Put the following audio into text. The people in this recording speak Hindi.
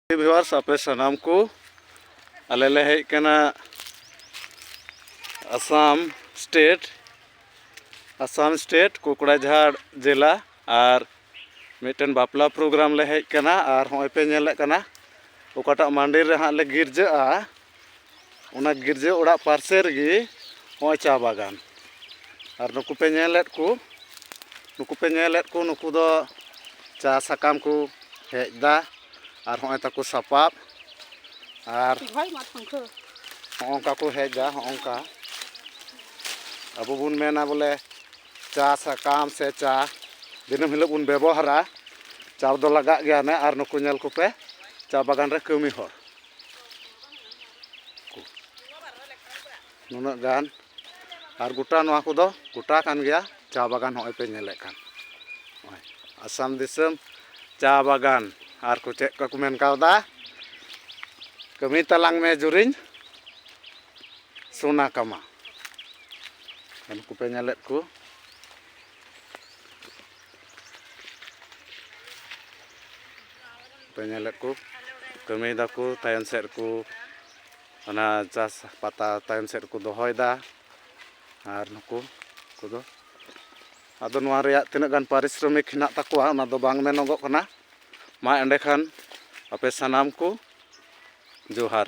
भिवार्स आपे सनाम को आले ले हेज कना आसाम स्टेट कुकड़ाझाड़ जिला और मिटन बापला प्रोग्राम ले हेज कना और होय पे नेले कना ओकाटा मंदिर रे हां ले गिरजाआ ओना गिरजा ओड़ा पार्से रेगी होय चा बागान और नुकु पे नेलेत को नुकु दो चा साकाम को हेज दा और होय ताको सापाब और होंका को हेजा होंका अब बुन मेना बोले चा साकाम से चा दिनम हिलोग बुन व्यवहारा चा दो लगा गया ने और नुकु नेल को पे चा बागान रे कमी हर नुना गान और गोटा नवा को दो गोटा कान गया चा बागान होय पे नेले कान आसाम दिसम चा बागान और को चेक को मेन कावदा कमी तलांग में जुरिन सोना कमा को पे नेलेत को कमी दा को तायन सेट को अना चास पता तायन सेट को दोहयदा और नुकु को दो आदो नवा रे तिना गान पारिश्रमिक हिना ताकुआ ना दो बांग मेनोगो कना मा एंडे खान आपे सनाम को जोहार।